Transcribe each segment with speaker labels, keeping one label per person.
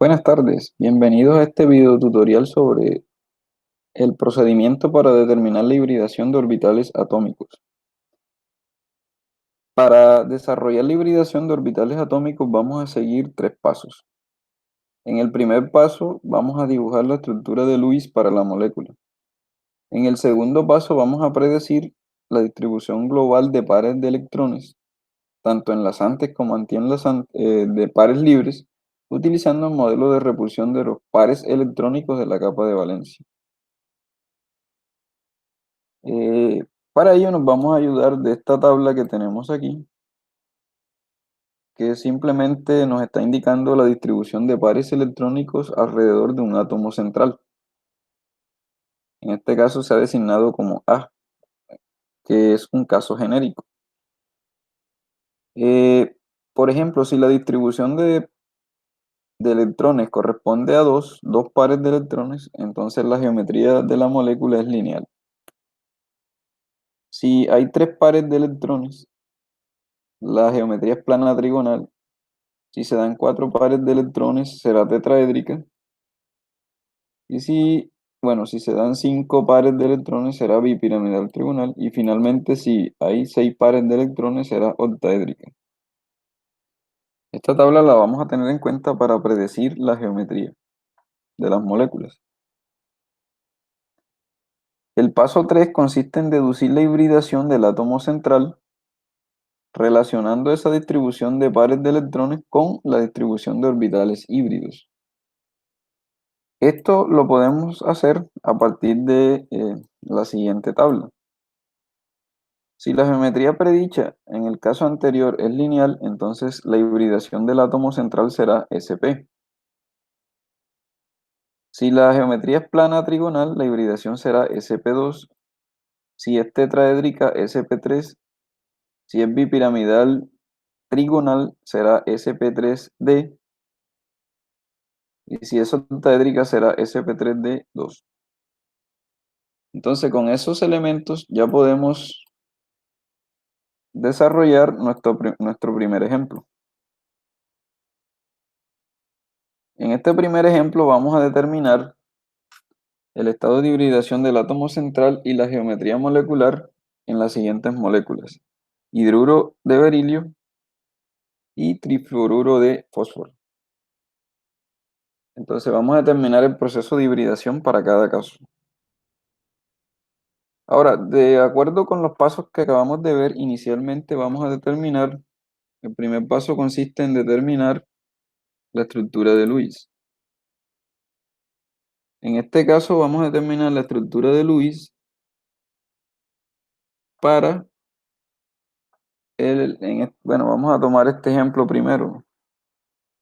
Speaker 1: Buenas tardes, bienvenidos a este video tutorial sobre el procedimiento para determinar la hibridación de orbitales atómicos. Para desarrollar la hibridación de orbitales atómicos vamos a seguir tres pasos. En el primer paso vamos a dibujar la estructura de Lewis para la molécula. En el segundo paso vamos a predecir la distribución global de pares de electrones, tanto enlazantes como antienlazantes, de pares libres, utilizando el modelo de repulsión de los pares electrónicos de la capa de valencia. Eh, para ello nos vamos a ayudar de esta tabla que tenemos aquí, que simplemente nos está indicando la distribución de pares electrónicos alrededor de un átomo central. En este caso se ha designado como A, que es un caso genérico. Eh, por ejemplo, si la distribución de electrones corresponde a dos pares de electrones, entonces la geometría de la molécula es lineal. Si hay tres pares de electrones, la geometría es plana trigonal. Si se dan cuatro pares de electrones, será tetraédrica. Y si se dan cinco pares de electrones, será bipiramidal trigonal. Y finalmente, si hay seis pares de electrones, será octaédrica. Esta tabla la vamos a tener en cuenta para predecir la geometría de las moléculas. El paso 3 consiste en deducir la hibridación del átomo central, relacionando esa distribución de pares de electrones con la distribución de orbitales híbridos. Esto lo podemos hacer a partir de la siguiente tabla. Si la geometría predicha en el caso anterior es lineal, entonces la hibridación del átomo central será SP. Si la geometría es plana trigonal, la hibridación será SP2. Si es tetraédrica, SP3. Si es bipiramidal trigonal, será SP3D. Y si es octaédrica, será SP3D2. Entonces, con esos elementos ya podemos desarrollar nuestro primer ejemplo. En este primer ejemplo vamos a determinar el estado de hibridación del átomo central y la geometría molecular en las siguientes moléculas: hidruro de berilio y trifluoruro de fósforo. Entonces vamos a determinar el proceso de hibridación para cada caso. Ahora, de acuerdo con los pasos que acabamos de ver, inicialmente vamos a determinar, el primer paso consiste en determinar la estructura de Lewis. En este caso vamos a determinar la estructura de Lewis para bueno, vamos a tomar este ejemplo primero,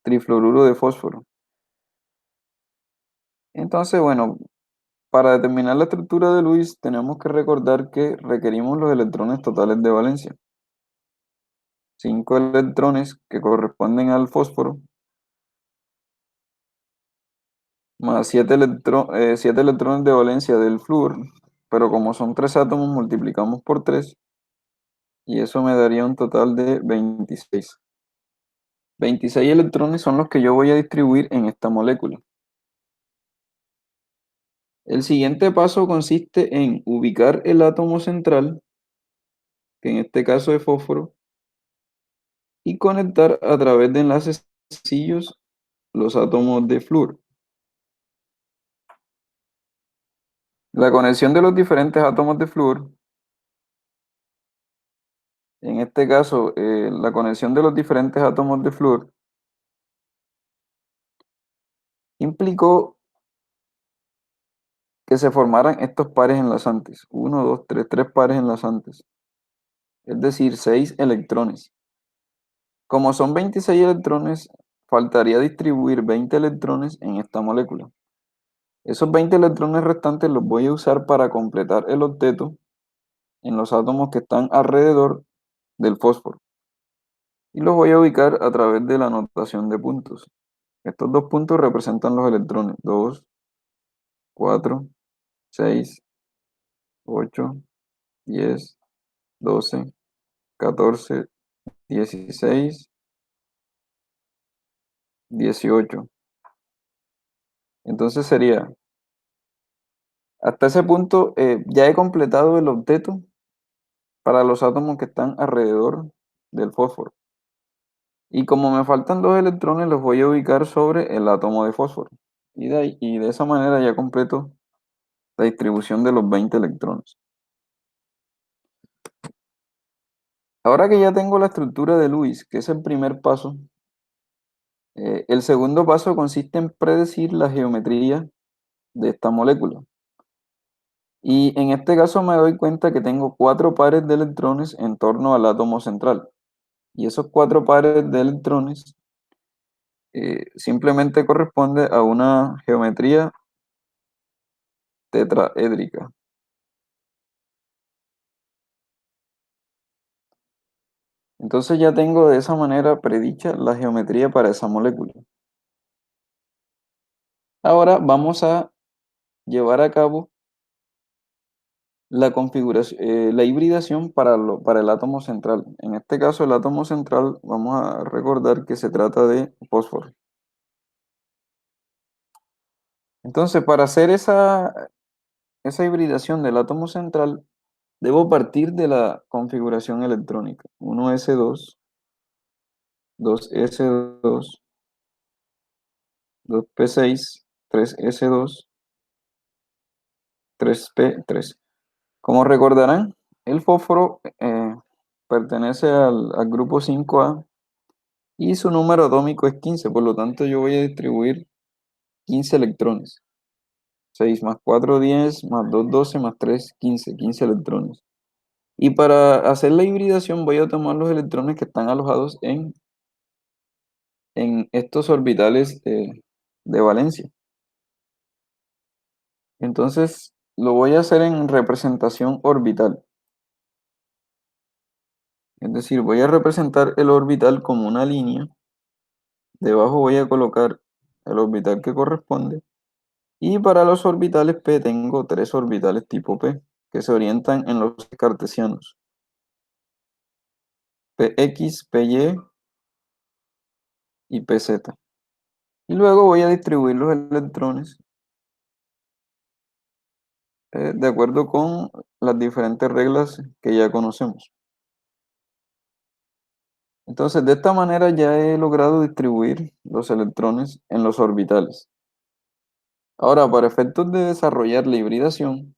Speaker 1: trifluoruro de fósforo. Entonces, bueno, para determinar la estructura de Lewis tenemos que recordar que requerimos los electrones totales de valencia. 5 electrones que corresponden al fósforo, más 7 electrones de valencia del flúor, pero como son 3 átomos multiplicamos por 3 y eso me daría un total de 26. 26 electrones son los que yo voy a distribuir en esta molécula. El siguiente paso consiste en ubicar el átomo central, que en este caso es fósforo, y conectar a través de enlaces sencillos los átomos de flúor. La conexión de los diferentes átomos de flúor, en este caso, la conexión de los diferentes átomos de flúor implicó que se formaran estos pares enlazantes. 1, 2, 3, 3 pares enlazantes. Es decir, 6 electrones. Como son 26 electrones, faltaría distribuir 20 electrones en esta molécula. Esos 20 electrones restantes los voy a usar para completar el octeto en los átomos que están alrededor del fósforo. Y los voy a ubicar a través de la notación de puntos. Estos dos puntos representan los electrones: 2, 4, 6, 8, 10, 12, 14, 16, 18. Entonces sería, hasta ese punto ya he completado el octeto para los átomos que están alrededor del fósforo. Y como me faltan dos electrones, los voy a ubicar sobre el átomo de fósforo. Y de esa manera ya completo la distribución de los 20 electrones. Ahora que ya tengo la estructura de Lewis, que es el primer paso, el segundo paso consiste en predecir la geometría de esta molécula. Y en este caso me doy cuenta que tengo cuatro pares de electrones en torno al átomo central. Y esos cuatro pares de electrones simplemente corresponde a una geometría tetraédrica. Entonces ya tengo de esa manera predicha la geometría para esa molécula. Ahora vamos a llevar a cabo la configuración, la hibridación para el átomo central. En este caso, el átomo central, vamos a recordar que se trata de fósforo. Entonces, para hacer esa hibridación del átomo central, debo partir de la configuración electrónica. 1s2, 2s2, 2p6, 3s2, 3p3. Como recordarán, el fósforo pertenece al grupo 5A y su número atómico es 15, por lo tanto yo voy a distribuir 15 electrones. 6 más 4, 10, más 2, 12, más 3, 15, 15 electrones. Y para hacer la hibridación voy a tomar los electrones que están alojados en estos orbitales de valencia. Entonces lo voy a hacer en representación orbital. Es decir, voy a representar el orbital como una línea. Debajo voy a colocar el orbital que corresponde. Y para los orbitales P tengo tres orbitales tipo P que se orientan en los cartesianos. Px, Py y Pz. Y luego voy a distribuir los electrones de acuerdo con las diferentes reglas que ya conocemos. Entonces, de esta manera ya he logrado distribuir los electrones en los orbitales. Ahora, para efectos de desarrollar la hibridación,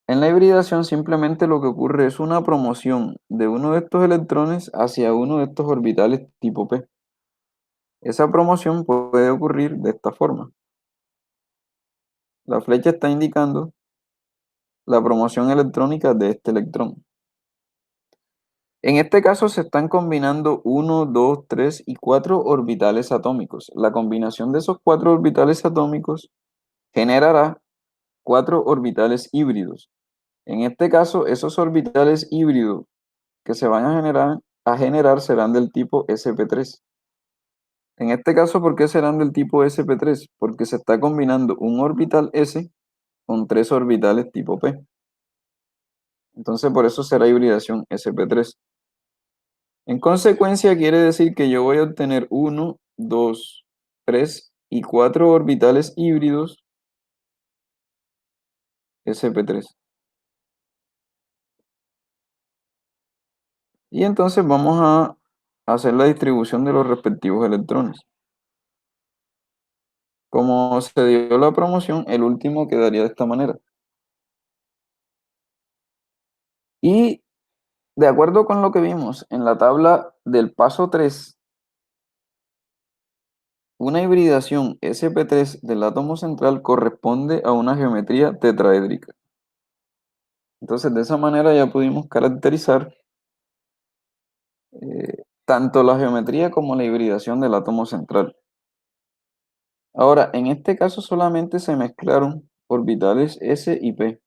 Speaker 1: en la hibridación simplemente lo que ocurre es una promoción de uno de estos electrones hacia uno de estos orbitales tipo P. Esa promoción puede ocurrir de esta forma. La flecha está indicando la promoción electrónica de este electrón. En este caso se están combinando uno, 2, 3 y 4 orbitales atómicos. La combinación de esos 4 orbitales atómicos generará 4 orbitales híbridos. En este caso, esos orbitales híbridos que se van a generar serán del tipo sp3. En este caso, ¿por qué serán del tipo sp3? Porque se está combinando un orbital s con 3 orbitales tipo p. Entonces, por eso será hibridación sp3. En consecuencia, quiere decir que yo voy a obtener uno, 2, 3 y 4 orbitales híbridos sp3. Y entonces vamos a hacer la distribución de los respectivos electrones. Como se dio la promoción, el último quedaría de esta manera. Y de acuerdo con lo que vimos en la tabla del paso 3, una hibridación sp3 del átomo central corresponde a una geometría tetraédrica. Entonces, de esa manera ya pudimos caracterizar tanto la geometría como la hibridación del átomo central. Ahora, en este caso solamente se mezclaron orbitales s y p.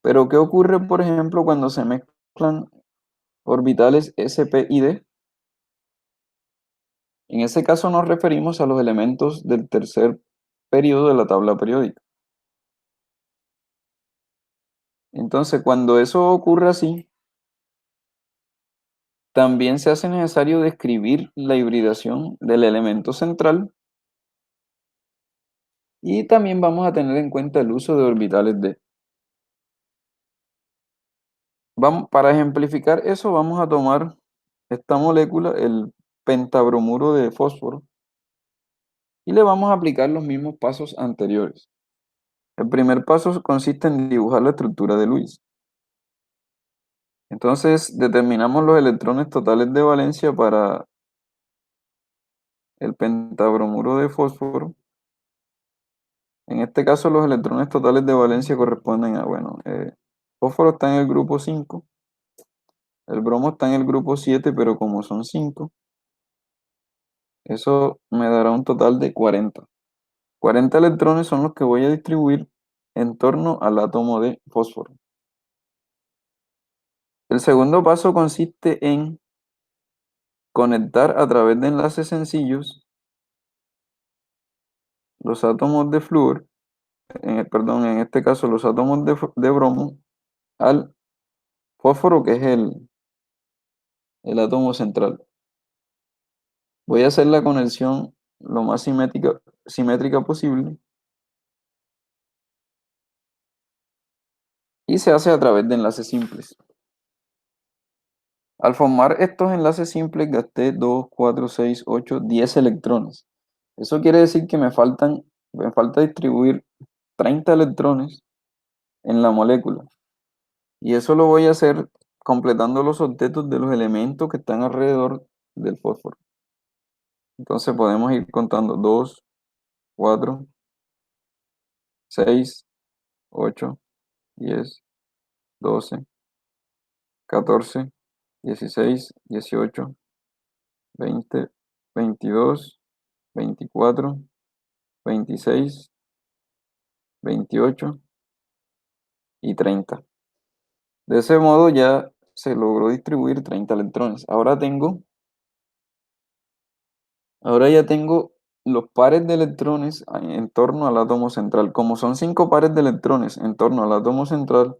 Speaker 1: Pero ¿qué ocurre, por ejemplo, cuando se mezclan orbitales sp y d? En ese caso nos referimos a los elementos del tercer periodo de la tabla periódica. Entonces, cuando eso ocurre así, También se hace necesario describir la hibridación del elemento central y también vamos a tener en cuenta el uso de orbitales d. Para ejemplificar eso, vamos a tomar esta molécula, el pentabromuro de fósforo, y le vamos a aplicar los mismos pasos anteriores. El primer paso consiste en dibujar la estructura de Lewis. Entonces, determinamos los electrones totales de valencia para el pentabromuro de fósforo. En este caso, los electrones totales de valencia corresponden a, bueno, fósforo está en el grupo 5, el bromo está en el grupo 7, pero como son 5, eso me dará un total de 40. 40 electrones son los que voy a distribuir en torno al átomo de fósforo. El segundo paso consiste en conectar a través de enlaces sencillos los átomos de flúor, perdón, en este caso los átomos de bromo, al fósforo, que es el átomo central. Voy a hacer la conexión lo más simétrica posible y se hace a través de enlaces simples. Al formar estos enlaces simples gasté 2, 4, 6, 8, 10 electrones. Eso quiere decir que me falta distribuir 30 electrones en la molécula. Y eso lo voy a hacer completando los octetos de los elementos que están alrededor del fósforo. Entonces podemos ir contando 2, 4, 6, 8, 10, 12, 14, 16, 18, 20, 22, 24, 26, 28 y 30. De ese modo ya se logró distribuir 30 electrones. Ahora ya tengo los pares de electrones en torno al átomo central. Como son 5 pares de electrones en torno al átomo central,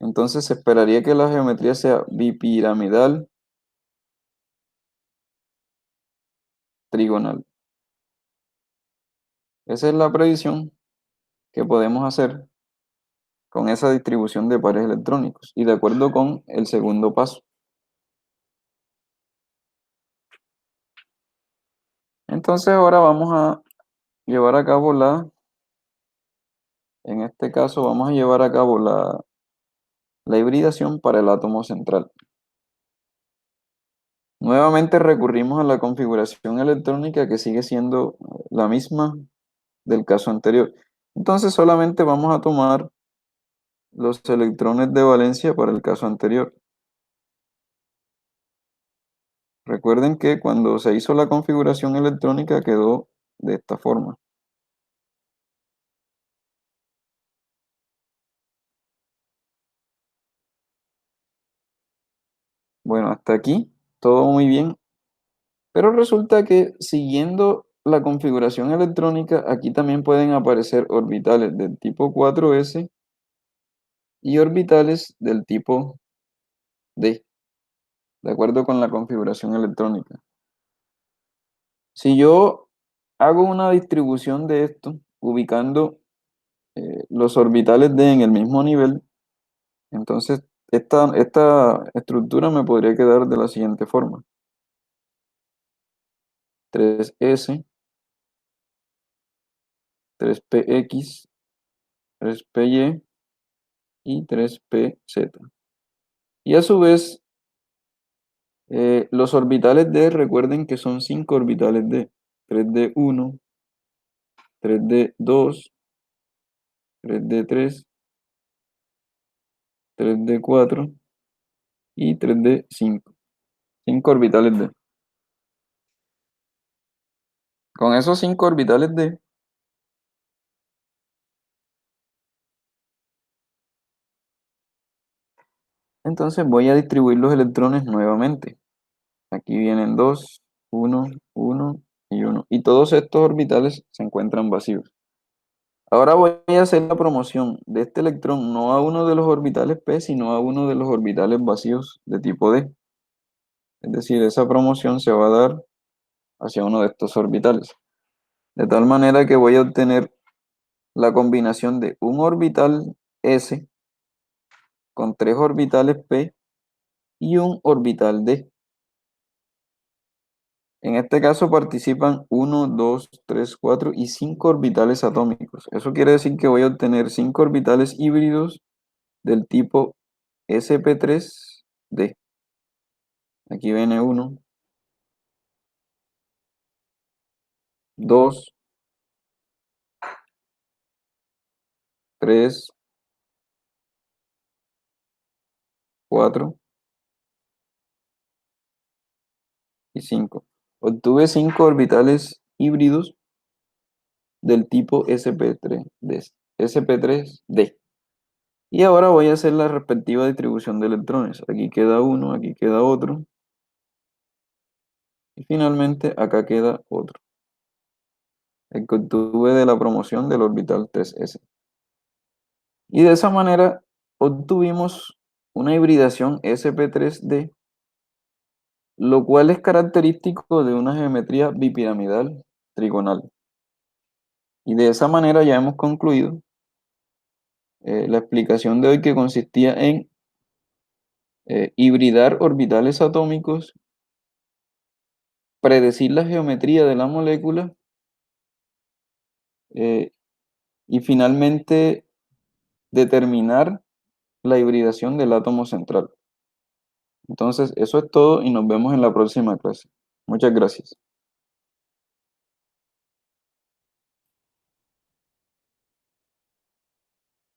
Speaker 1: entonces se esperaría que la geometría sea bipiramidal trigonal. Esa es la predicción que podemos hacer con esa distribución de pares electrónicos y de acuerdo con el segundo paso. Entonces ahora vamos a llevar a cabo en este caso vamos a llevar a cabo la hibridación para el átomo central. Nuevamente recurrimos a la configuración electrónica que sigue siendo la misma del caso anterior. Entonces solamente vamos a tomar los electrones de valencia para el caso anterior. Recuerden que cuando se hizo la configuración electrónica quedó de esta forma. Bueno, hasta aquí todo muy bien, pero resulta que siguiendo la configuración electrónica, aquí también pueden aparecer orbitales del tipo 4s y orbitales del tipo D, de acuerdo con la configuración electrónica. Si yo hago una distribución de esto, ubicando los orbitales D en el mismo nivel, entonces esta estructura me podría quedar de la siguiente forma. 3s, 3px, 3py y 3pz. Y a su vez, los orbitales D, recuerden que son 5 orbitales D. 3d1, 3d2, 3d3, 3d4 y 3d5. 5 orbitales D. Con esos 5 orbitales D, entonces voy a distribuir los electrones nuevamente. Aquí vienen 2, 1, 1 y 1. Y todos estos orbitales se encuentran vacíos. Ahora voy a hacer la promoción de este electrón no a uno de los orbitales p, sino a uno de los orbitales vacíos de tipo D. Es decir, esa promoción se va a dar hacia uno de estos orbitales. De tal manera que voy a obtener la combinación de un orbital S con tres orbitales P y un orbital D. En este caso participan uno, 2, 3, 4 y 5 orbitales atómicos. Eso quiere decir que voy a obtener 5 orbitales híbridos del tipo sp3d. Aquí viene uno, 2, 3, 4 y 5. Obtuve 5 orbitales híbridos del tipo sp3d. Y ahora voy a hacer la respectiva distribución de electrones. Aquí queda uno, aquí queda otro. Y finalmente acá queda otro, el que obtuve de la promoción del orbital 3s. Y de esa manera obtuvimos una hibridación sp3d, lo cual es característico de una geometría bipiramidal trigonal. Y de esa manera ya hemos concluido la explicación de hoy, que consistía en hibridar orbitales atómicos, predecir la geometría de la molécula eh, y finalmente determinar la hibridación del átomo central. Entonces, eso es todo y nos vemos en la próxima clase. Muchas gracias.